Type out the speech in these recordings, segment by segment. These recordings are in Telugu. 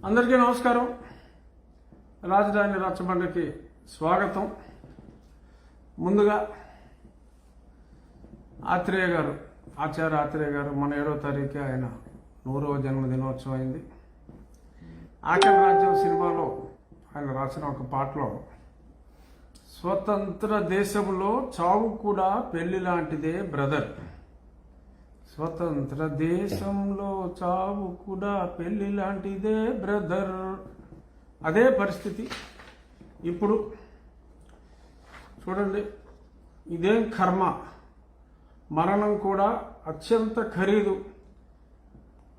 అందరికీ నమస్కారం. రాజధాని రచ్చబండకి స్వాగతం. ముందుగా ఆచార్య ఆత్రేయ గారు మన 7వ తారీఖు ఆయన 100వ జన్మదినోత్సవం అయింది. ఆఖరి రాజ్యం సినిమాలో ఆయన రాసిన ఒక పాటలో స్వతంత్ర దేశంలో చావు కూడా పెళ్లి లాంటిదే బ్రదర్, స్వతంత్ర దేశంలో చావు కూడా పెళ్లి లాంటిదే బ్రదర్. అదే పరిస్థితి ఇప్పుడు. చూడండి, ఇదేం కర్మ, మరణం కూడా అత్యంత ఖరీదు.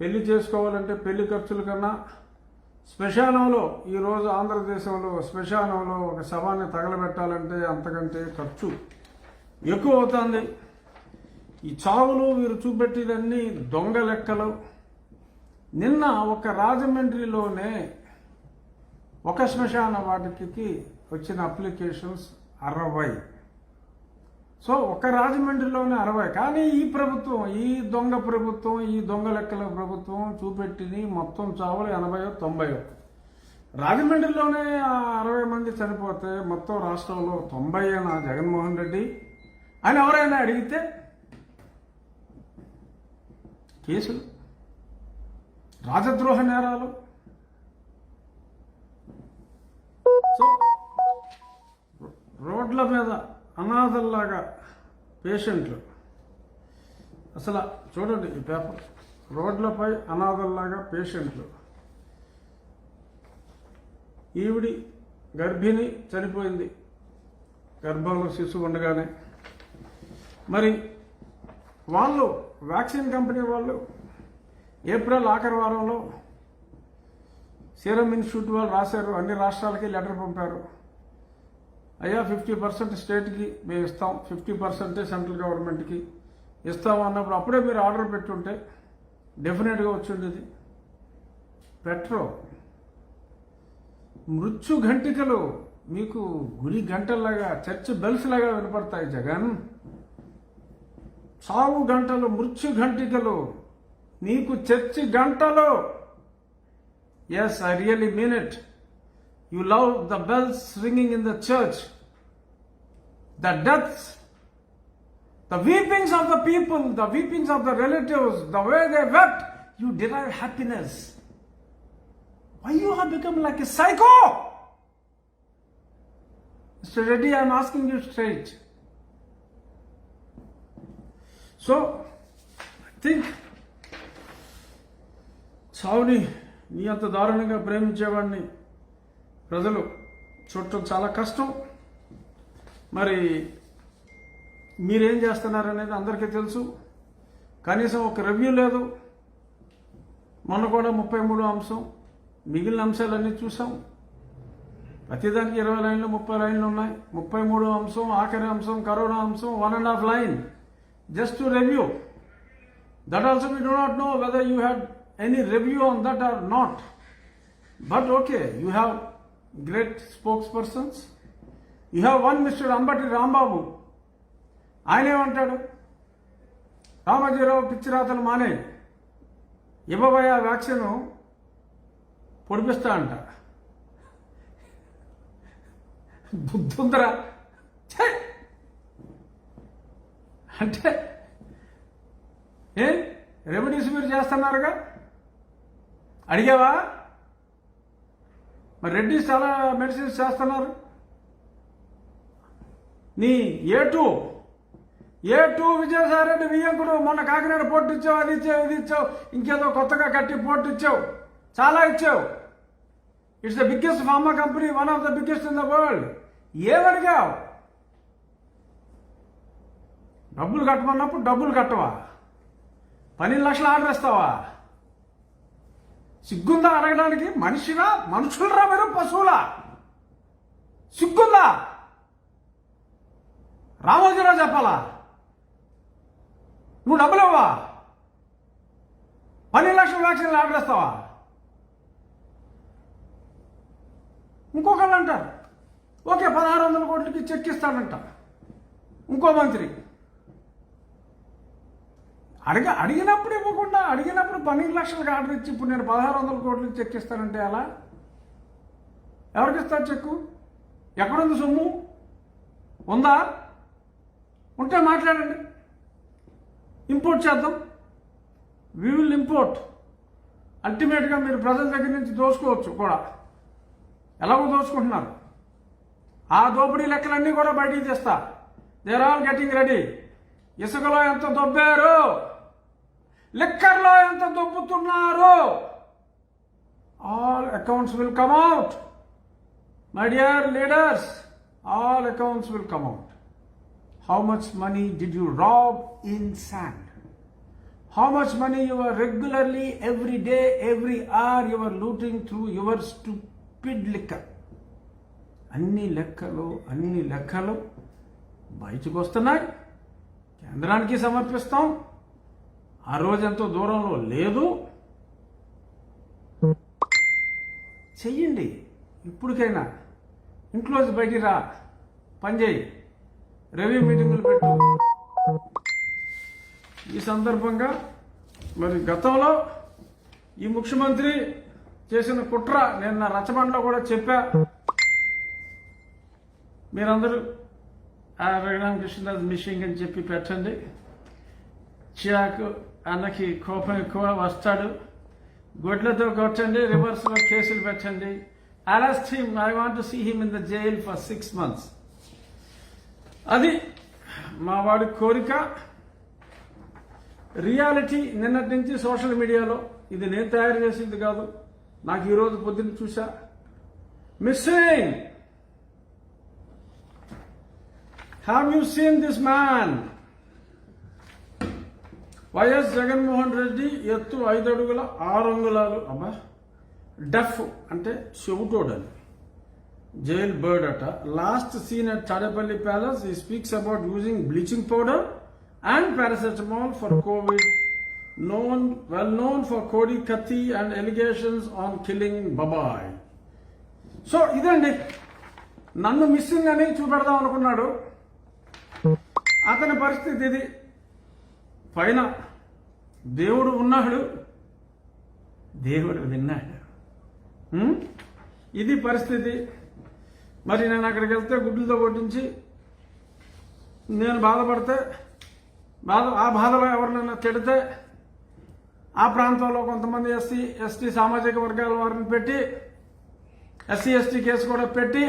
పెళ్లి చేసుకోవాలంటే పెళ్లి ఖర్చుల కన్నా శ్మశానంలో, ఈరోజు ఆంధ్రదేశంలో శ్మశానంలో ఒక శవాన్ని తగలబెట్టాలంటే అంతకంటే ఖర్చు ఎక్కువ అవుతుంది. ఈ చావులు వీరు చూపెట్టేదన్నీ దొంగ లెక్కలు. నిన్న ఒక రాజమండ్రిలోనే ఒక శ్మశాన వాటికి వచ్చిన అప్లికేషన్స్ 60. సో ఒక రాజమండ్రిలోనే 60. కానీ ఈ ప్రభుత్వం, ఈ దొంగ ప్రభుత్వం, ఈ దొంగ లెక్కల ప్రభుత్వం చూపెట్టింది మొత్తం చావులు 80-90. రాజమండ్రిలోనే 60 మంది చనిపోతే మొత్తం రాష్ట్రంలో 90 జగన్మోహన్ రెడ్డి అని ఎవరైనా అడిగితే కేసులు, రాజద్రోహ నేరాలు. సో రోడ్ల మీద అనాథల్లాగా పేషెంట్లు, అసలు చూడండి ఈ పేపర్, రోడ్లపై అనాథల్లాగా పేషెంట్లు. ఈవిడి గర్భిణి చనిపోయింది, గర్భంలో శిశువు ఉండగానే. మరి వాళ్ళు వ్యాక్సిన్ కంపెనీ వాళ్ళు ఏప్రిల్ ఆఖరి వారంలో సీరం ఇన్స్టిట్యూట్ వాళ్ళు రాశారు, అన్ని రాష్ట్రాలకి లెటర్ పంపారు. అయ్యా 50% స్టేట్కి మేము ఇస్తాం, 50% సెంట్రల్ గవర్నమెంట్కి ఇస్తాం అన్నప్పుడు అప్పుడే మీరు ఆర్డర్ పెట్టుంటే డెఫినెట్గా వచ్చిండేది. మృత్యు ఘంటికలు మీకు గుడి గంటల్లాగా, చర్చ్ బెల్స్ లాగా వినపడతాయి జగన్. చావు గంటలు, మృత్యు ఘంటికలు నీకు చర్చి గంటలు. Yes, I really mean it. You love the bells ringing in the church, the deaths, the weepings of the people, the weepings of the relatives, the way they wept, you derive happiness. Why you have become like a psycho? Mister Reddy, I am asking you straight. So I think చావుని నీ అంత దారుణంగా ప్రేమించేవాడిని ప్రజలు చూడటం చాలా కష్టం. మరి మీరేం చేస్తున్నారనేది అందరికీ తెలుసు. కనీసం ఒక రివ్యూ లేదు. మొన్న కూడా 33 అంశం, మిగిలిన అంశాలన్నీ చూసాం. ప్రతిదానికి 20 లైన్లు 30 లైన్లు ఉన్నాయి. 33 అంశం, ఆఖరి అంశం కరోనా అంశం, 1.5 line. Just to review. That also we do not know whether you had any review on that or not. But okay, you have great spokespersons. You have one Mr. Ambati Rambabu. ఆయన ఏమంటాడు? రామజీరావు పిచ్చిరాతలు మానే, ఇవ్వబోయే వ్యాక్సిన్ పొడిపిస్తా అంట. బుద్ధుందరా అంటే రెమెడీస్ మీరు చేస్తున్నారుగా, అడిగావా? మరి రెడ్డిస్ చాలా మెడిసిన్స్ చేస్తున్నారు. నీ ఏ2 విజయసాయిరెడ్డి వియ్యంకుడు మొన్న కాకినాడ పోర్టు ఇచ్చావు, అది ఇచ్చావు, ఇది ఇచ్చావు, ఇంకేదో కొత్తగా కట్టి పోర్టు ఇచ్చావు, చాలా ఇచ్చావు. It's the biggest pharma company, one of the biggest in the world. ఏమడిగావు? డబ్బులు కట్టమన్నప్పుడు డబ్బులు కట్టవా? 12 లక్షలు ఆర్డర్ ఇస్తావా? సిగ్గుందా అడగడానికి? మనుషులరా మీరు, పశువులా? సిగ్గుందా? రామోజీరావు చెప్పాలా? నువ్వు డబ్బులు ఇవ్వవా? 12 లక్షల వ్యాక్సిన్లు ఆర్డర్ ఇస్తావా? ఇంకొకళ్ళు అంటారు ఓకే 1600 కోట్లకి చెక్ ఇస్తాడంట ఇంకో మంత్రి. అడిగినప్పుడు ఇవ్వకుండా, అడిగినప్పుడు 12 లక్షలకు ఆర్డర్ ఇచ్చి ఇప్పుడు నేను 1600 కోట్లు చెక్ ఇస్తానంటే అలా ఎవరికి ఇస్తారు చెక్కు? ఎక్కడుంది సొమ్ము? ఉందా? ఉంటే మాట్లాడండి, ఇంపోర్ట్ చేద్దాం. We will import. అల్టిమేట్గా మీరు ప్రజల దగ్గర నుంచి దోచుకోవచ్చు కూడా, ఎలాగో దోచుకుంటున్నారు. ఆ దోపిడీ లెక్కలన్నీ కూడా బయటికి తెస్తా. They're all getting ready. ఇసుకలో ఎంత దొబ్బారు, లిక్కర్లో ఎంత దొబ్బుతున్నారు, all accounts will come out. My dear leaders, all accounts will come out. How much money did you rob in sand? How much money you are regularly, every day, every hour you are looting through your stupid liquor? అన్ని లెక్కలు బయటకు వస్తున్నాయి. కేంద్రానికి సమర్పిస్తాం. ఆ రోజు ఎంతో దూరంలో లేదు. చెయ్యండి. ఇప్పటికైనా ఇంట్లోంచి బయటికి రా, పని చేయి, రివ్యూ మీటింగులు పెట్టు. ఈ సందర్భంగా మరి గతంలో ఈ ముఖ్యమంత్రి చేసిన కుట్ర నేను నా రచబండలో కూడా చెప్పా. మీరందరూ ఆ రఘురామ కృష్ణరాజు మిషింగ్ అని చెప్పి పెట్టండి. చిరాకు అన్నకి కోపం ఎక్కువ, వస్తాడు, గొడ్లతో కొట్టండి, రివర్స్లో కేసులు పెట్టండి. Arrest him, I want to see him in the jail for 6 months. అది మా వాడి కోరిక. రియాలిటీ నిన్నటి నుంచి సోషల్ మీడియాలో, ఇది నేను తయారు చేసింది కాదు, నాకు ఈరోజు పొద్దున్న చూసా. Missing. Have you seen this man? YS Jaganmohan Reddy ఎత్తు 5 అడుగుల 6 అంగుళాలు. అబ్బా, డఫ్ అంటే చెవుటోడని, jail bird atta. Last seen at Tadepalli Palace, he speaks about using bleaching powder and paracetamol for COVID. Well known for Kodi Kathi and allegations on killing Babai. So idandi nannu missing ani చూపెడదాం అనుకున్నాడు. అతని పరిస్థితి ఇది. పైన దేవుడు ఉన్నాడు, దేవుడు విన్నాడు. ఇది పరిస్థితి. మరి నేను అక్కడికి వెళ్తే గుడ్లతో కొట్టించి నేను బాధపడితే, ఆ బాధలో ఎవరినైనా తిడితే, ఆ ప్రాంతంలో కొంతమంది ఎస్సీ ఎస్టీ సామాజిక వర్గాల వారిని పెట్టి ఎస్సీ ఎస్టీ కేసు కూడా పెట్టి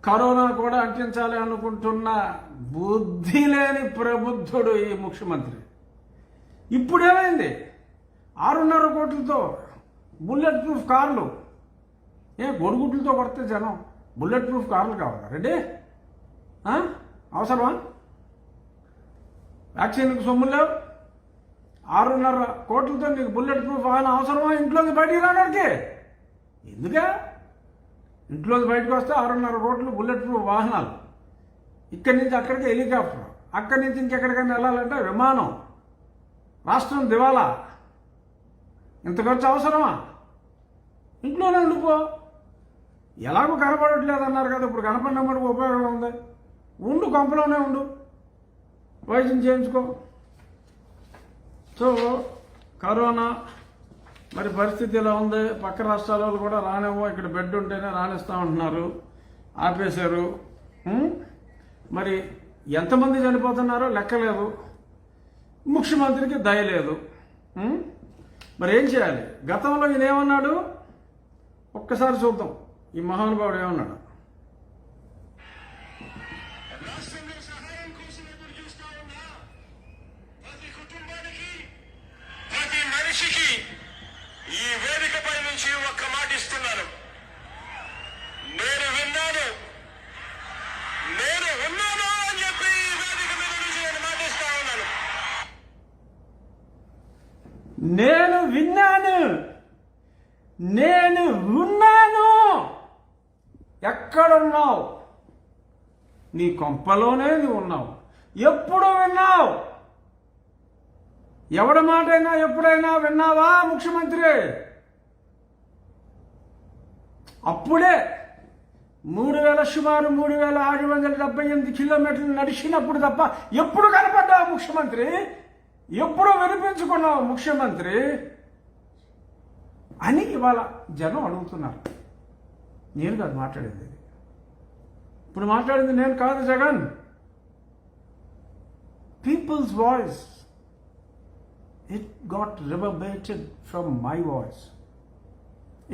కరోనా కూడా అంటించాలి అనుకుంటున్న బుద్ధి లేని ప్రబుద్ధుడు ఈ ముఖ్యమంత్రి. ఇప్పుడేమైంది? 6.5 కోట్లతో బుల్లెట్ ప్రూఫ్ కార్లు. గొడుగుడ్లతో కొడితే జనం బుల్లెట్ ప్రూఫ్ కార్లు కావాలా? రెడీ? అవసరమా? వ్యాక్సిన్కి సొమ్ము లేవు. 6.5 కోట్లతో నీకు బుల్లెట్ ప్రూఫ్ వాహనం అవసరమా? ఇంట్లోకి బయటికి రావడానికి ఎందుకే? ఇంట్లోకి బయటకు వస్తే 6.5 కోట్లు బుల్లెట్ ప్రూఫ్ వాహనాలు. ఇక్కడి నుంచి అక్కడికి హెలికాప్టర్, అక్కడి నుంచి ఇంకెక్కడికైనా వెళ్ళాలంటే విమానం. రాష్ట్రం దివాలా. ఇంత ఖర్చు అవసరమా? ఇంట్లోనే ఉండిపో. ఎలాగో కనపడట్లేదు అన్నారు కదా, ఇప్పుడు కనపడినప్పుడు ఉపయోగం ఉంది. ఉండు, కొంపలోనే ఉండు, వైద్యం చేయించుకో. సో కరోనా మరి పరిస్థితి ఇలా ఉంది. పక్క రాష్ట్రాల వాళ్ళు కూడా రానేమో, ఇక్కడ బెడ్ ఉంటేనే రానిస్తా ఉంటున్నారు, ఆపేశారు. మరి ఎంతమంది చనిపోతున్నారో లెక్కలేదు. ముఖ్యమంత్రికి దయలేదు. మరి ఏం చేయాలి? గతంలో ఈయన ఏమన్నాడు ఒక్కసారి చూద్దాం. ఈ మహానుభావుడు ఏమన్నాడు? ప్రతి మనిషికి ఈ వేదికపై నుంచి ఒక్క మాట ఇస్తున్నాను. నేను విన్నాను అని చెప్పి ఈ వేదిక మీద నుంచి నేను మాటిస్తా ఉన్నాను. నేను ఉన్నాను. ఎక్కడున్నావు? నీ కొంపలోనే నువ్వు ఉన్నావు. ఎప్పుడు విన్నావు? ఎవడి మాటైనా ఎప్పుడైనా విన్నావా ముఖ్యమంత్రి? అప్పుడే సుమారు 3678 కిలోమీటర్లు నడిచినప్పుడు తప్ప ఎప్పుడు కనపడ్డావు ముఖ్యమంత్రి? ఎప్పుడో వినిపించుకున్న ముఖ్యమంత్రి అని ఇవాళ జనం అడుగుతున్నారు. నేను కాదు మాట్లాడేది, ఇప్పుడు మాట్లాడింది నేను కాదు, Jagan. People's voice, it got reverberated from my voice.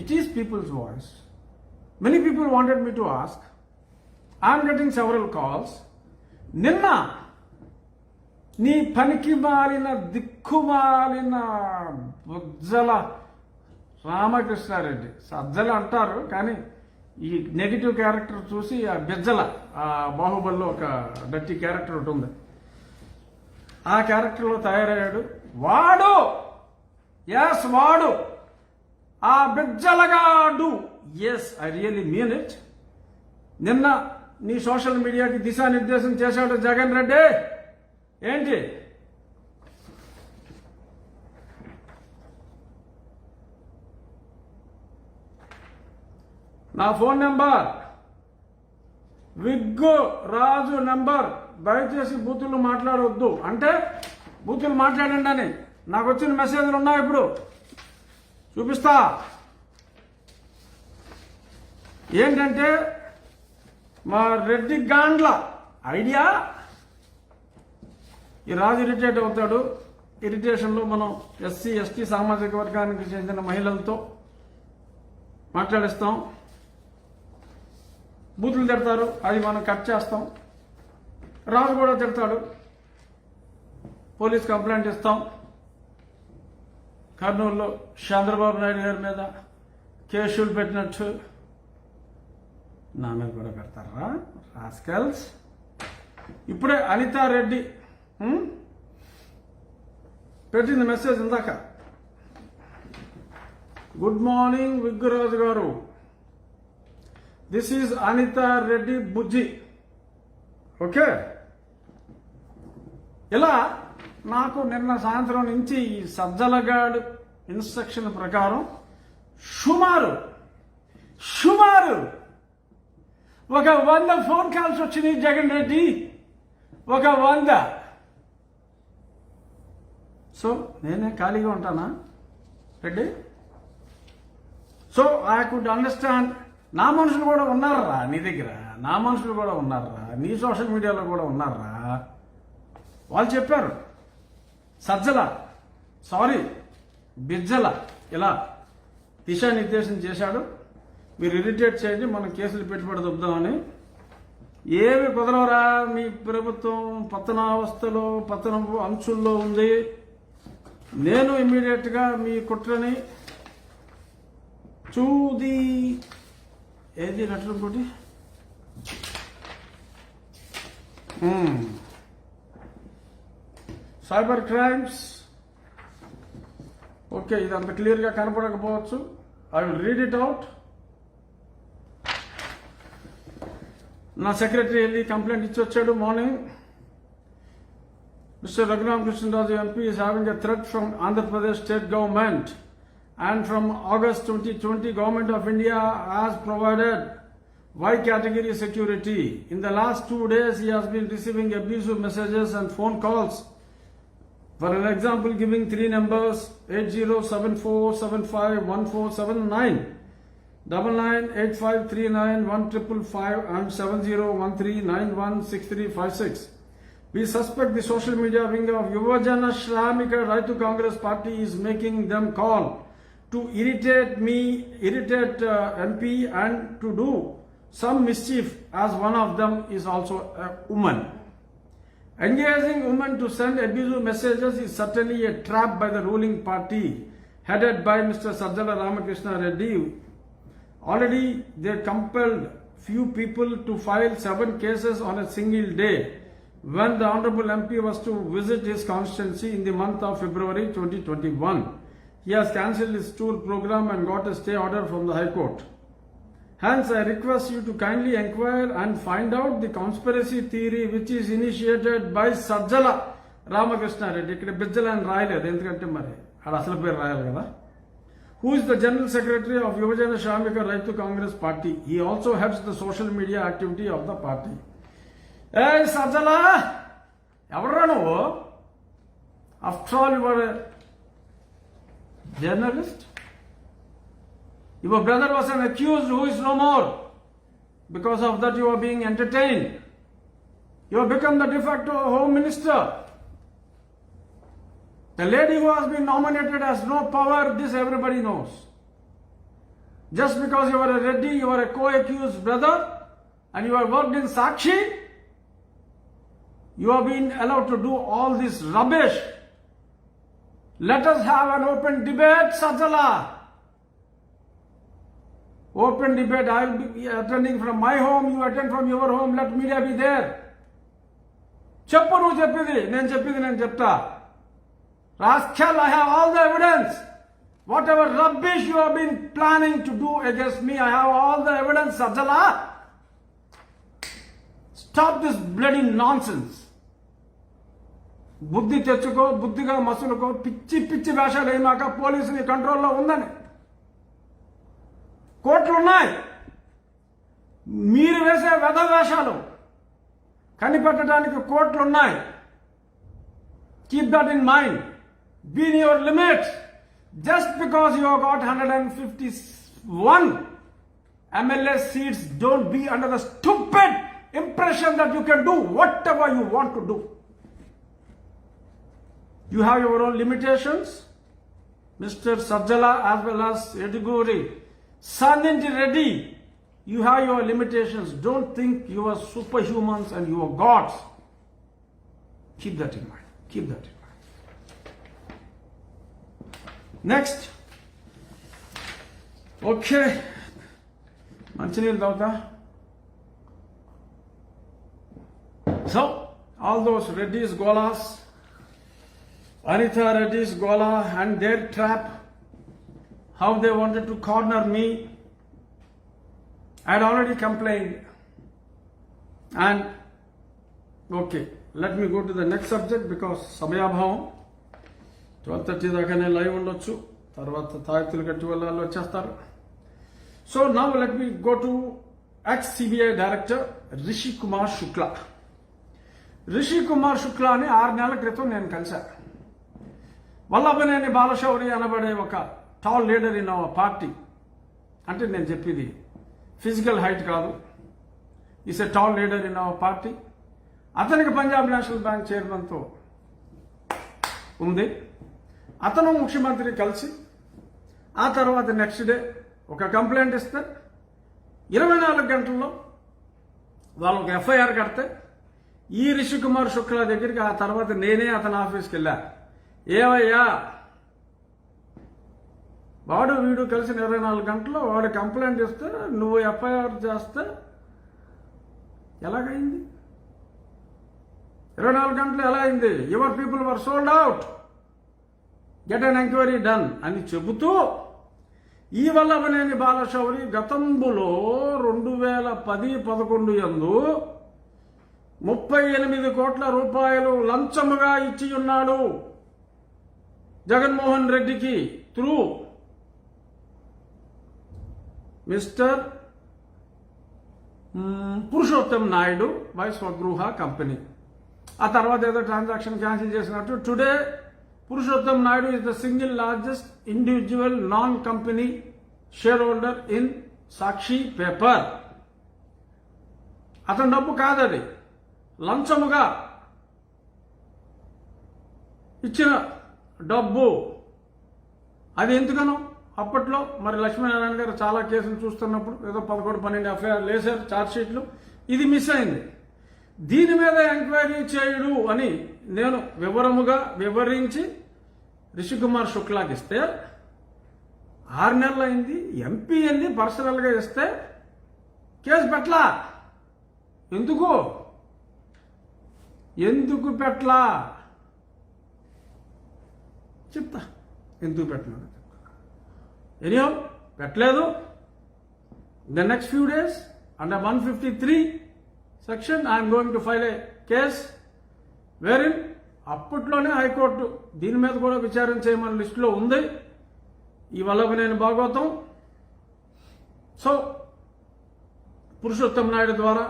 It is people's voice. Many people wanted me to ask. I am getting several calls. నిన్న నీ పనికి మాలిన దిక్కుమాలిన బుజ్జల రామకృష్ణారెడ్డి, సజ్జల అంటారు కానీ ఈ నెగిటివ్ క్యారెక్టర్ చూసి ఆ బిజ్జల, ఆ బాహుబలిలో ఒక డట్టి క్యారెక్టర్ ఒకటి ఉంది, ఆ క్యారెక్టర్లో తయారయ్యాడు వాడు. ఎస్, వాడు ఆ బిజ్జలగాడు. Yes, I really mean it. నిన్న నీ సోషల్ మీడియాకి దిశానిర్దేశం చేశాడు జగన్ రెడ్డి. ఏంటి? నా ఫోన్ నెంబర్ విగ్గు రాజు నెంబర్, దయచేసి బూతులు మాట్లాడవద్దు అంటే బూతులు మాట్లాడండి అని నాకు వచ్చిన మెసేజ్లు ఉన్నాయి. ఇప్పుడు చూపిస్తా. ఏంటంటే మా రెడ్డి గాండ్ల ఐడియా. ఈ రాజు ఇరిటేట్ అవుతాడు. ఇరిటేషన్లో మనం ఎస్సీ ఎస్టీ సామాజిక వర్గానికి చెందిన మహిళలతో మాట్లాడిస్తాం. బూతులు తిడతారు, అది మనం కట్ చేస్తాం. రాజు కూడా తిడతాడు, పోలీస్ కంప్లైంట్ ఇస్తాం. కర్నూలులో చంద్రబాబు నాయుడు గారి మీద కేసులు పెట్టినట్టు నా మీద కూడా పెడతారా రాస్కల్స్. ఇప్పుడే అనితారెడ్డి పెట్టింది మెసేజ్ ఇందాక. గుడ్ మార్నింగ్ విగ్గురాజు గారు, this is Anitha Reddy Bujji. Okay, ఇలా నాకు నిన్న సాయంత్రం నుంచి ఈ సజ్జలగాడు ఇన్స్ట్రక్షన్ ప్రకారం సుమారు ఒక 100 ఫోన్ కాల్స్ వచ్చినాయి జగన్ రెడ్డి, ఒక 100. సో నేనే ఖాళీగా ఉంటానా Reddy? So I could understand. నా మనుషులు కూడా ఉన్నారా నీ దగ్గర, నా మనుషులు కూడా ఉన్నారా నీ సోషల్ మీడియాలో కూడా ఉన్నారా? వాళ్ళు చెప్పారు సజ్జల, సారీ బిజ్జల ఇలా దిశానిర్దేశం చేశాడు, మీరు ఇరిటేట్ చేయండి, మనం కేసులు పెట్టుబడి దొబ్బుదామని. ఏమి కుదరవరా, మీ ప్రభుత్వం పతనావస్థలో, పతనపు అంచుల్లో ఉంది. నేను ఇమ్మీడియట్గా మీ కుట్రని చూది ఏది లెటర్ ఇంకోటి సైబర్ క్రైమ్స్. ఓకే, ఇది అంత క్లియర్గా కనపడకపోవచ్చు. I will read it out. నా సెక్రటరీ వెళ్ళి కంప్లైంట్ ఇచ్చి వచ్చాడు morning. Mr. Raghuram Krishnaraju MP is having a threat from Andhra Pradesh state government, and from August 2020 Government of India has provided Y category security. In the last 2 days he has been receiving abusive messages and phone calls. For an example, giving 3 numbers 8074751479, 9985391555 and 7013916356. We suspect the social media wing of Yuvajana Shramika Raitu Congress Party is making them call to irritate MP and to do some mischief, as one of them is also a woman. Engaging women to send abusive messages is certainly a trap by the ruling party headed by Mr. Sajjala Ramakrishna Reddy. Already they compelled few people to file 7 cases on a single day when the Honorable MP was to visit his constituency in the month of February 2021. He has cancelled his tour program and got a stay order from the High Court. Hence, I request you to kindly inquire and find out the conspiracy theory which is initiated by Sajjala Ramakrishna Reddy. ఇక్కడ బిజ్జల అని రాయలేదు, ఎందుకంటే మరి ఆడ అసలు పేరు రాయాలి కదా. Who is the General Secretary of Yuvajana Shramika Raitu Congress Party. He also heads the social media activity of the party. ఏ సజ్జల, ఎవరురా నువ్వు? After all, you were a journalist. Your brother was an accused who is no more. Because of that, you are being entertained. You have become the de facto Home Minister. The lady who has been nominated has no power, this everybody knows. Just because you are a Reddy, you are a co-accused brother, and you have worked in Sakshi, you have been allowed to do all this rubbish. Let us have an open debate, Sajjala. Open debate, I will be attending from my home, you attend from your home, let media be there. చెప్పు నువ్వు చెప్పింది నేను చెప్తా. Rascal, I have all the evidence. Whatever rubbish you have been planning to do against me, I have all the evidence, Sajjala. Stop this bloody nonsense. బుద్ధి తెచ్చుకో, బుద్ధిగా మసులుకో, పిచ్చి పిచ్చి వేషాలు వేయమాక. పోలీసు నీ కంట్రోల్లో ఉందని. కోర్టులు ఉన్నాయి. మీరు వేసే వెధ వేషాలు కనిపెట్టడానికి కోర్టులు ఉన్నాయి. Keep that in mind. Be in your limits. Just because you have got 151 MLA seats, don't be under the stupid impression that you can do whatever you want to do. You have your own limitations, Mr. Sajjala as well as Eduguri. Saninji Reddy, you have your limitations. Don't think you are superhumans and you are gods. Keep that in mind. Keep that in mind. Next. Okay. Manchiniil tauta. So, all those Reddy's Golas, Anita Reddy's Gola and their trap, how they wanted to corner me. I had already complained. And, okay, let me go to the next subject because Samayabhavam. 12:30 దాకానే లైవ్ ఉండొచ్చు. తర్వాత తాయెత్తులు కట్టి వాళ్ళు వచ్చేస్తారు. So now let me go to ex CBI director Rishi Kumar Shukla. Rishi Kumar శుక్లాని 6 నెలల క్రితం నేను కలిశాను. వల్లభనేని బాలశౌరి అనబడే ఒక tall leader in our party. అంటే నేను చెప్పేది ఫిజికల్ హైట్ కాదు. Is a tall leader in our party. అతనికి పంజాబ్ నేషనల్ బ్యాంక్ చైర్మన్తో ఉంది. అతను ముఖ్యమంత్రి కలిసి ఆ తర్వాత నెక్స్ట్ డే ఒక కంప్లైంట్ ఇస్తే 24 గంటల్లో వాళ్ళు ఒక ఎఫ్ఐఆర్ కడితే ఈ రిషి కుమార్ శుక్లా దగ్గరికి ఆ తర్వాత నేనే అతని ఆఫీస్కి వెళ్ళా. ఏవయ్యా వాడు వీడు కలిసి 24 గంటల్లో వాడు కంప్లైంట్ ఇస్తే నువ్వు ఎఫ్ఐఆర్ చేస్తే ఎలాగైంది? 24 గంటలు ఎలా అయింది? Your people were sold out, get an enquiry done అని చెబుతూ ఈ వల్లభనేని బాలశౌరి గతంలో 2010-11 యందు 38 కోట్ల రూపాయలు లంచముగా ఇచ్చి ఉన్నాడు జగన్మోహన్ రెడ్డికి through mister Purushottam Naidu by Swagruha company. ఆ తర్వాత ఏదో ట్రాన్సాక్షన్ క్యాన్సిల్ చేసినట్టు. Today Purushottam Naidu is the single largest individual non-company shareholder in Sakshi paper. అతని డబ్బు కాదది, లంచముగా ఇచ్చిన డబ్బు. అది ఎందుకనో అప్పట్లో మరి లక్ష్మీనారాయణ గారు చాలా కేసులు చూస్తున్నప్పుడు ఏదో 11-12 ఎఫ్ఐఆర్ లేసారు, ఛార్జ్ షీట్లు. ఇది మిస్ అయింది. దీని మీద ఎంక్వైరీ చేయడు అని నేను వివరించి రిషి కుమార్ శుక్లాకి ఇస్తే 6 నెలలు అయింది. ఎంపీ వెళ్ళి పర్సనల్గా ఇస్తే కేసు పెట్టలా. ఎందుకు పెట్టలా చెప్తా. ఎందుకు పెట్టలేదు ఎనియో పెట్టలేదు. The next few days under 153 section I am going to file a case wherein అప్పట్లోనే హైకోర్టు దీని మీద కూడా విచారణ చేయమని లిస్టులో ఉంది. ఈ వల్లభనేని భాగవతం. సో పురుషోత్తం నాయుడు ద్వారా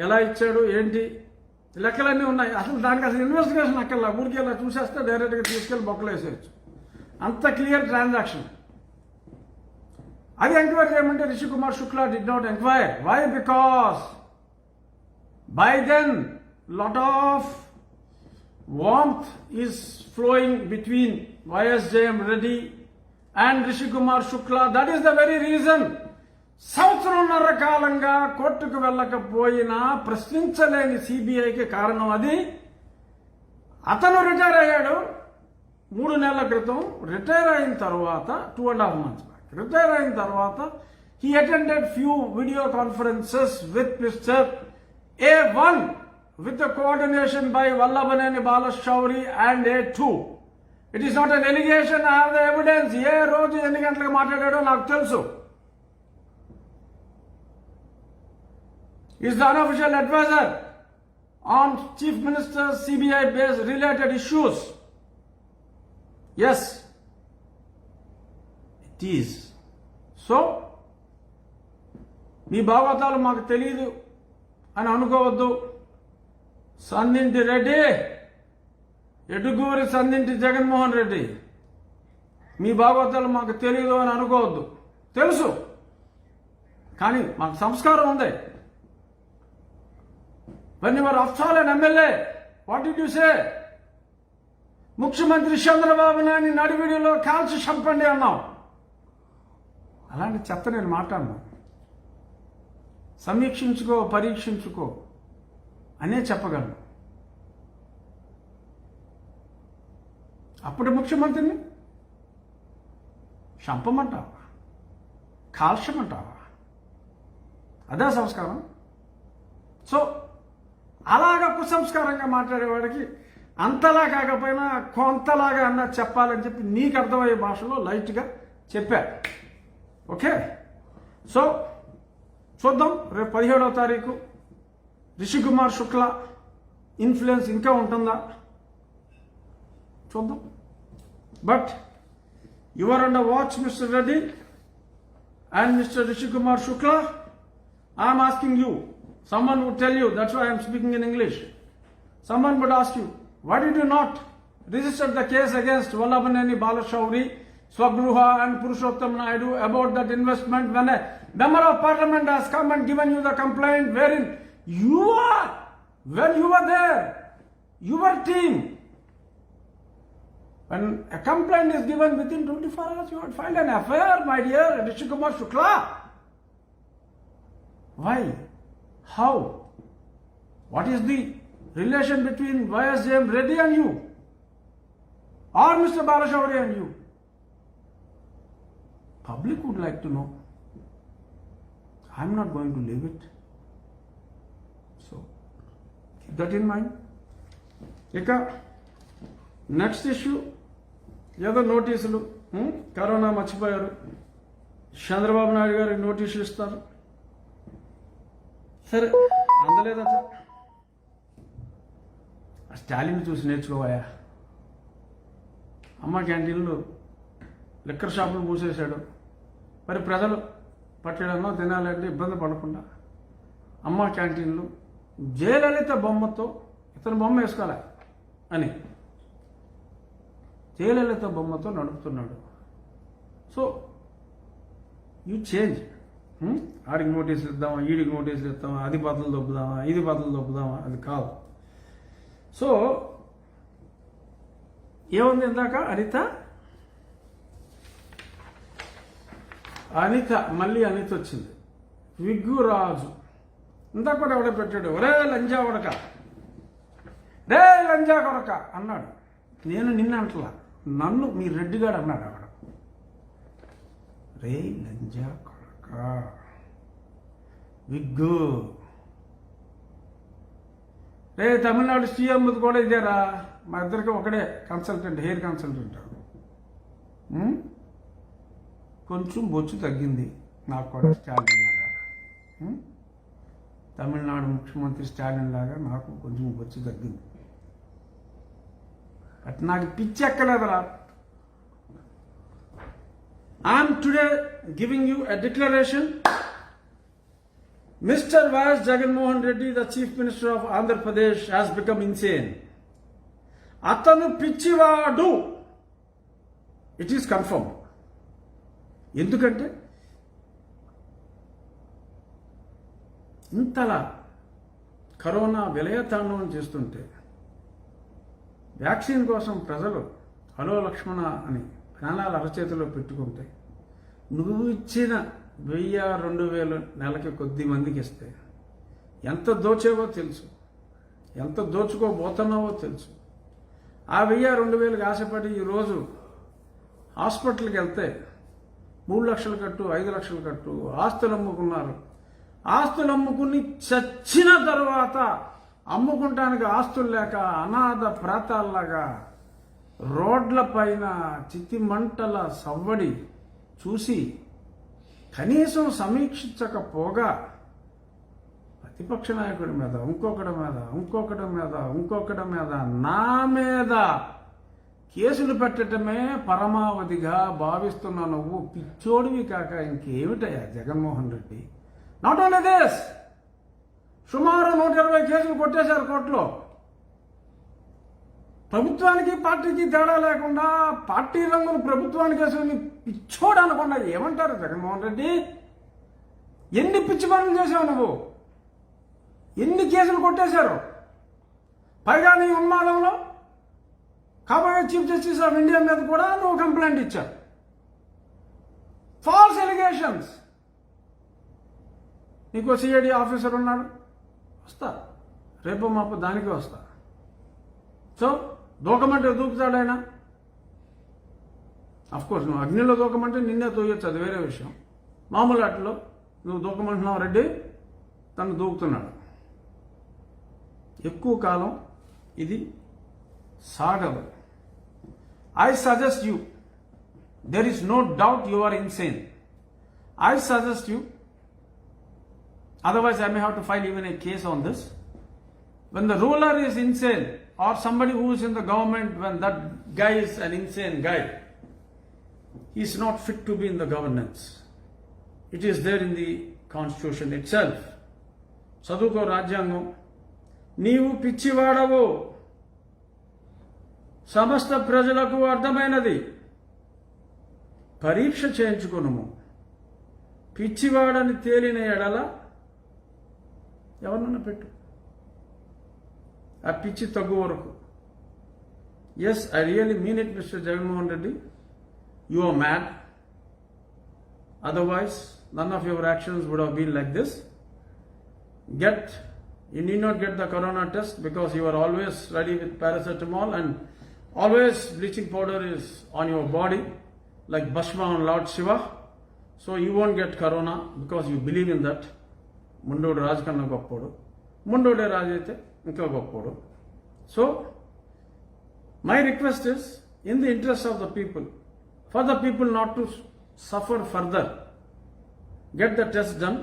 ఎలా ఇచ్చాడు ఏంటి లెక్కలన్నీ ఉన్నాయి. అసలు దానికి అసలు ఇన్వెస్టిగేషన్ అక్కర్లా, ఊరికి ఇలా చూసేస్తే డైరెక్ట్గా తీసుకెళ్ళి బొక్కలు వేసేయచ్చు. అంత క్లియర్ ట్రాన్సాక్షన్. అది ఎంక్వైరీ చేయమంటే Rishi Kumar Shukla did not enquire. Why? Because by then lot of warmth is flowing between YSJM Reddy and Rishi Kumar Shukla. That is the very reason సంవత్సరంన్నర కాలంగా కోర్టుకు వెళ్ళకపోయినా ప్రశ్నించలేని సిబిఐకి కారణం అది. అతను రిటైర్ అయ్యాడు 3 నెలల క్రితం. రిటైర్ అయిన తర్వాత 2.5 months back రిటైర్ అయిన తర్వాత he attended few video conferences with Mr. A1 with the coordination by Vallabhaneni Balashauri and A2. It is not an allegation, I have the evidence. ఏ రోజు ఎన్ని గంటలకు మాట్లాడాడో నాకు తెలుసు. Is the unofficial advisor on Chief Minister's CBI based related issues. Yes, it is. So, మీ భాగవతాలు మాకు తెలియదు అని అనుకోవద్దు. సందింటి రెడ్డి, ఎడుగూరి సందింటి జగన్మోహన్ రెడ్డి, మీ భాగవతాలు మాకు తెలియదు అని అనుకోవద్దు. తెలుసు, కానీ మాకు సంస్కారం ఉంది. When you were after all an MLA, what did you say? ముఖ్యమంత్రి చంద్రబాబు నాయుడు నడివిడిలో కాల్చి చంపండి అన్నాం. అలాంటి చెత్త నేను మాట్లాడను. సమీక్షించుకో, పరీక్షించుకో అనే చెప్పగలను. అప్పుడు ముఖ్యమంత్రిని చంపమంటావా, కాల్చమంటావా? అదే సంస్కారం. సో అలాగా కుసంస్కారంగా మాట్లాడేవాడికి అంతలా కాకపోయినా కొంతలాగా అన్నా చెప్పాలని చెప్పి నీకు అర్థమయ్యే భాషలో లైట్గా చెప్పా. ఓకే, సో చూద్దాం రేపు 17వ తారీఖు రిషి కుమార్ శుక్లా ఇన్ఫ్లుయెన్స్ ఇంకా ఉంటుందా చూద్దాం. But your under watch mister Reddy and mister Rishi Kumar Shukla. I'm asking you. Someone would tell you, that's why I am speaking in English. Someone would ask you, why did you not register the case against Vallabhaneni Balashauri, Swagruha and Purushottam Naidu about that investment when a member of parliament has come and given you the complaint wherein you are, when you were there, your team, when a complaint is given within 24 hours, you had filed an FIR, my dear Rishi Kumar Shukla. Why? How? What is the relation between YSJM Reddy and you? Or Mr. Balashauri and you? Public would like to know. I'm not going to leave it. So, keep that in mind. Ika, next issue, ఏదో నోటీసులు కరోనా మర్చిపోయారు. చంద్రబాబు నాయుడు గారికి నోటీసులు ఇస్తారు. సరే, అందలేదట. స్టాలిన్ చూసి నేర్చుకోవాయా. అమ్మ క్యాంటీన్లు లిక్కర్ షాపులు మూసేశాడు. మరి ప్రజలు పట్టడమో తినాలంటే ఇబ్బంది పడకుండా అమ్మ క్యాంటీన్లు జయలలిత బొమ్మతో, ఇతను బొమ్మ వేసుకోలే అని జయలలిత బొమ్మతో నడుపుతున్నాడు. So you change. ఆడికి నోటీసులు ఇద్దామా, ఈడికి నోటీసులు ఇద్దామా, అది బదులు దొబ్బుదామా, ఇది బదులు దొబ్బుదామా, అది కాదు. సో ఏముంది ఇందాక అనిత మళ్ళీ అనిత వచ్చింది. విగ్గురాజు ఇందాక కూడా ఎవడ పెట్టాడు, ఒరే లంజా కొడక, రే లంజా కొడక అన్నాడు. నేను నిన్న అంటలా, నన్ను మీ రెడ్డిగాడు అన్నాడు. అక్కడ రే లంజా విగ్గు, రే తమిళనాడు సీఎం కూడా ఇదేరా, మా ఇద్దరికి ఒకడే కన్సల్టెంట్, హెయిర్ కన్సల్టెంట్. కొంచెం బొచ్చు తగ్గింది నాకు కూడా, స్టాలిన్ లాగా. తమిళనాడు ముఖ్యమంత్రి స్టాలిన్ లాగా నాకు కొంచెం బొచ్చు తగ్గింది. బట్ నాకు పిచ్చి ఎక్కలేదురా. I'm today giving you a declaration Mr. Vyas Jaganmohan Reddy, the Chief Minister of Andhra Pradesh, has become insane. అతను పిచ్చివాడు. It is confirm. ఎందుకంటే ఇంతలా కరోనా విలయతాండవం చేస్తుంటే వ్యాక్సిన్ కోసం ప్రజలు హలో లక్ష్మణ అని ప్రాణాలు అరచేతిలో పెట్టుకుంటే నువ్వు ఇచ్చిన 1000-2000 నెలకి కొద్ది మందికి ఇస్తే ఎంత దోచేవో తెలుసు, ఎంత దోచుకోబోతున్నావో తెలుసు. ఆ 1000-2000కి ఆశపడి ఈరోజు హాస్పిటల్కి వెళ్తే 3 లక్షలు కట్టు, 5 లక్షలు కట్టు, ఆస్తులు అమ్ముకున్నారు. ఆస్తులు అమ్ముకుని చచ్చిన తర్వాత అమ్ముకుంటానికి ఆస్తులు లేక అనాథ ప్రాతాల్లాగా రోడ్ల పైన చితి మంటల సవ్వడి చూసి కనీసం సమీక్షించకపోగా ప్రతిపక్ష నాయకుడి మీద ఇంకొకటి మీద నా మీద కేసులు పెట్టడమే పరమావధిగా భావిస్తున్న నువ్వు పిచ్చోడివి కాక ఇంకేమిటయ్యా Jaganmohan Reddy. Not only this, సుమారు 120 కేసులు కొట్టేశారు కోర్టులో. ప్రభుత్వానికి పార్టీకి తేడా లేకుండా పార్టీ రంగులు ప్రభుత్వానికి వేసుకుని పిచ్చోడు అనకుండా ఏమంటారు జగన్మోహన్ రెడ్డి? ఎన్ని పిచ్చి పనులు చేశావు నువ్వు? ఎన్ని కేసులు కొట్టేశారు? పైగా నీ ఉన్మాదంలో కాబోయే చీఫ్ జస్టిస్ ఆఫ్ ఇండియా మీద కూడా నువ్వు కంప్లైంట్ ఇచ్చావు. False allegations. నీకు సిఐడి ఆఫీసర్ ఉన్నాడు, వస్తా, రేపు మాపు దానికి వస్తా. సో దూకమంటే దూకుతాడు ఆయన. అఫ్కోర్స్ నువ్వు అగ్నిలో దూకమంటే నిన్నే తోయొచ్చు, అది వేరే విషయం. మామూలు ఆటలో నువ్వు దూకమంటున్నావు రెడ్డి, తను దూకుతున్నాడు. ఎక్కువ కాలం ఇది సాగదు. I suggest you, there is no doubt you are insane. I suggest you, otherwise I may have to file even a case on this. When the ruler is insane or somebody who is in the government, when that guy is an insane guy, he is not fit to be in the governance. It is there in the constitution itself. చదువుకో రాజ్యాంగం. నీవు పిచ్చివాడవు, సమస్త ప్రజలకు అర్థమైనది. పరీక్ష చేయించుకునుము. పిచ్చివాడని తేలిన ఎడల ఎవరినన్నా పెట్టు, ఆ పిచ్చి తగ్గు వరకు. Yes, I really mean it mister Jaganmohan Reddy, you are mad. Otherwise none of your actions would have been like this. You need not get the corona test because you are always ready with paracetamol and always bleaching powder is on your body like Bhasma on Lord Shiva. So you won't get corona because you believe in that. ముండోడు రాజు కన్నా గొప్పోడు, ముండోడే రాజు అయితే ఇంకా గొప్పోడు. So my request is, in the interest of the people, for the people not to suffer further, get the test done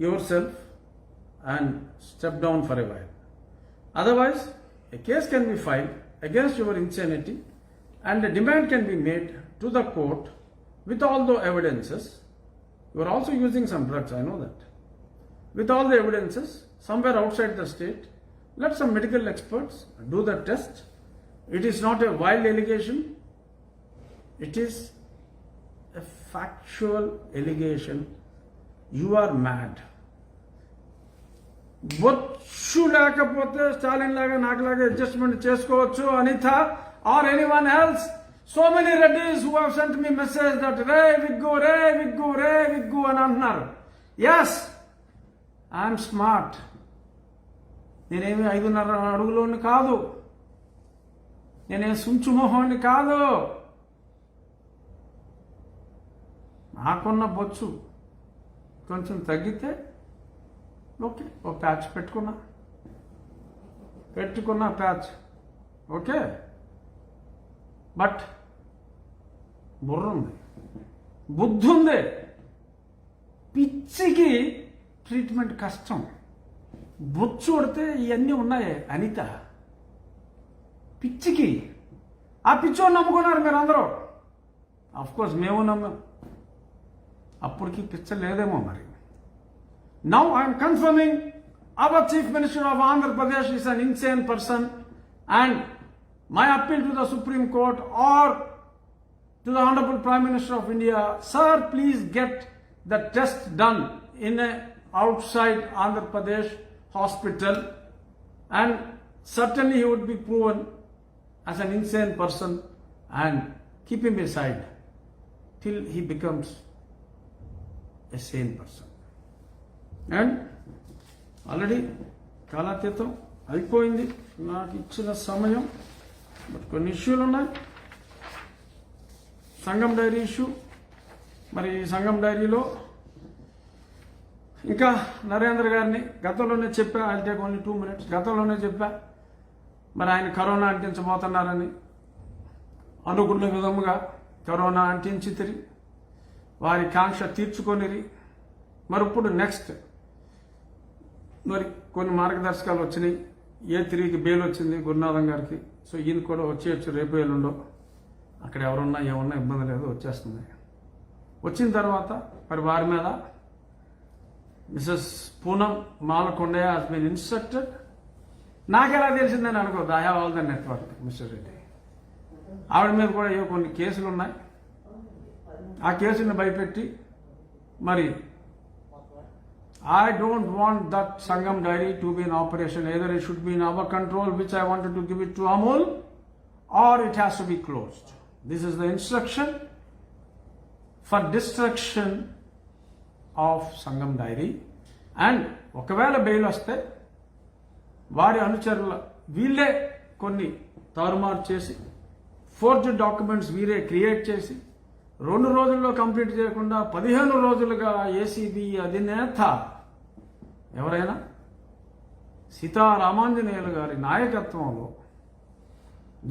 your self and step down for a while. Otherwise, a case can be filed against your insanity and a demand can be made to the court with all the evidences. You are also using some drugs, I know that. With all the evidences, somewhere outside the state, let some medical experts do the test. It is not a wild allegation. It is a factual allegation. You are mad. బొచ్చు లేకపోతే స్టాలిన్ లాగా నాకులాగా అడ్జస్ట్మెంట్ చేసుకోవచ్చు. Anitha or anyone else, so many Reddys who have sent me message that రే విగ్గు అని అంటున్నారు. Yes, I'm smart. నేనేమి 5.5 అడుగులోని కాదు, నేనేం సుంచుమోహోని కాదు. నాకున్న బొచ్చు కొంచెం తగ్గితే ఓకే, ఒక ప్యాచ్ పెట్టుకున్నా ప్యాచ్ ఓకే. బట్ బుర్ర ఉంది, బుద్ధి ఉంది. పిచ్చికి ట్రీట్మెంట్ కష్టం. బొచ్చు కొడితే ఇవన్నీ ఉన్నాయే అనిత. పిచ్చికి ఆ పిచ్చోని నమ్ముకున్నారు మీరు అందరూ. అఫ్కోర్స్ మేము నమ్మాం. అప్పటికి పిచ్చ లేదేమో మరి. Now I am confirming our Chief Minister of Andhra Pradesh is an insane person, and my appeal to the Supreme Court or to the Honorable Prime Minister of India, sir, please get the test done in a outside Andhra Pradesh hospital, and certainly he would be proven as an insane person, and keep him aside till he becomes a sane person. And already కాలాతీతం అయిపోయింది నాకు ఇచ్చిన సమయం, బట్ కొన్ని ఇష్యూలు ఉన్నాయి. సంఘం డైరీ ఇష్యూ, మరి సంఘం డైరీలో ఇంకా నరేంద్ర గారిని గతంలోనే చెప్పా, ఐ టేక్ ఓన్లీ 2 minutes, గతంలోనే చెప్పా మరి ఆయన కరోనా అంటించబోతున్నారని. అనుకున్న విధముగా కరోనా అంటించితిరి, వారి కాంక్ష తీర్చుకొనిరి. మరి ఇప్పుడు నెక్స్ట్ మరి కొన్ని మార్గదర్శకాలు వచ్చినాయి. A3కి బెయిల్ వచ్చింది గురునాథం గారికి. సో ఈయన కూడా వచ్చేయచ్చు రేపు ఎల్లుండో. అక్కడ ఎవరున్నా ఏమన్నా ఇబ్బంది లేదు, వచ్చేస్తుంది. వచ్చిన తర్వాత మరి వారి మీద Mrs Poonam Malakondaiah has been instructed. నాకెలా తెలిసిందని అనుకోవద్దు, I have all the network mister Reddy. ఆవిడ మీద కూడా ఏవో కొన్ని కేసులు ఉన్నాయి. ఆ కేసుని భయపెట్టి మరి I don't want that Sangam dairy to be in operation. Either it should be in our control, which I wanted to give it to Amul, or it has to be closed. This is the instruction for destruction of Sangam dairy. And ఒకవేళ బెయిల్ వస్తే వారి అనుచరుల వీళ్ళే కొన్ని తారుమారు చేసి ఫోర్జ్డ్ డాక్యుమెంట్స్ వీరే క్రియేట్ చేసి 2 రోజుల్లో కంప్లీట్ చేయకుండా 15 రోజులుగా ఏసీబీ అధినేత ఎవరైనా సీతారామాంజనేయులు గారి నాయకత్వంలో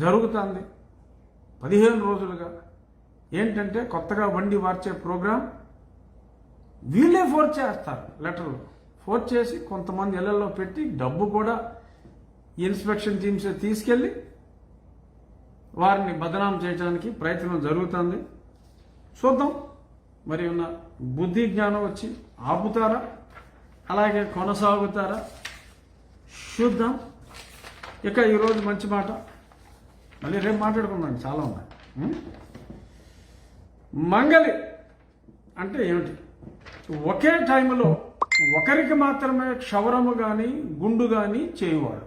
జరుగుతుంది 15 రోజులుగా. ఏంటంటే కొత్తగా వండి మార్చే ప్రోగ్రాం వీళ్ళే ఫోర్స్ చేస్తారు, లెటర్లు ఫోర్స్ చేసి కొంతమంది ఇళ్లలో పెట్టి డబ్బు కూడా ఇన్స్పెక్షన్ టీమ్స్ తీసుకెళ్లి వారిని బదనాం చేయడానికి ప్రయత్నం జరుగుతుంది. చూద్దాం మరి ఉన్న బుద్ధి జ్ఞానం వచ్చి ఆపుతారా, అలాగే కొనసాగుతారా చూద్దాం. ఇక ఈరోజు మంచి మాట, మళ్ళీ రేపు మాట్లాడుకుందాం, చాలా ఉన్నాయి. మంగలి అంటే ఏమిటి? ఒకే టైంలో ఒకరికి మాత్రమే క్షవరము కానీ గుండు కానీ చేయువాడు.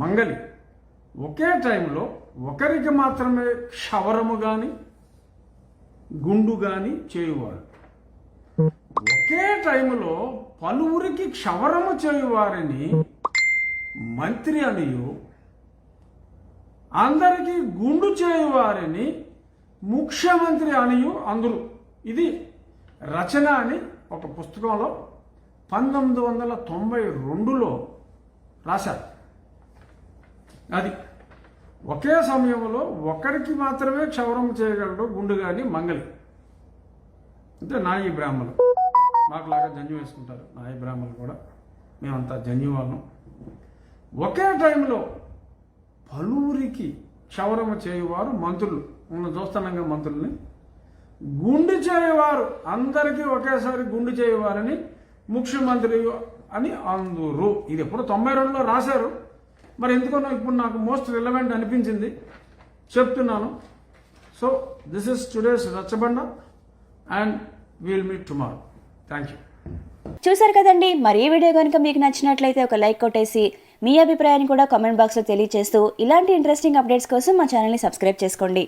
మంగలి ఒకే టైంలో ఒకరికి మాత్రమే క్షవరము కానీ గుండు కానీ చేయువాడు. ఒకే టైంలో పలువురికి క్షవరము చేయువారిని మంత్రి అనియు, అందరికీ గుండు చేయువారిని ముఖ్యమంత్రి అనియు అందరూ. ఇది రచన అని ఒక పుస్తకంలో 1992లో రాశారు. అది ఒకే సమయంలో ఒకరికి మాత్రమే క్షవరం చేయగలడు గుండు కానీ మంగలి. అంటే నాయి బ్రాహ్మణులు మాకులాగా జన్యు వేసుకుంటారు, నాయి బ్రాహ్మణులు కూడా మేమంతా జన్యు వాళ్ళం. ఒకే టైంలో పలువురికి క్షవరము చేయువారు మంత్రులు, మనం చూస్తున్నాంగా మంత్రుల్ని. గుండు చేయవారు అందరికీ ఒకేసారి గుండు చేయవారని ముఖ్యమంత్రి అని అందరూ. ఇది ఎప్పుడు 92లో రాశారు. మరి ఎందుకో ఇప్పుడు నాకు మోస్ట్ రిలవెంట్ అనిపించింది, చెప్తున్నాను. So this is today's Rachabanda, and will meet tomorrow. Thank you. చూసారు కదండి, మరి ఈ వీడియో కనుక మీకు నచ్చినట్లయితే ఒక లైక్ కొట్టేసి మీ అభిప్రాయాన్ని కూడా కామెంట్ బాక్స్లో తెలియజేస్తూ ఇలాంటి ఇంట్రెస్టింగ్ అప్డేట్స్ కోసం మా ఛానల్ని సబ్స్క్రైబ్ చేసుకోండి.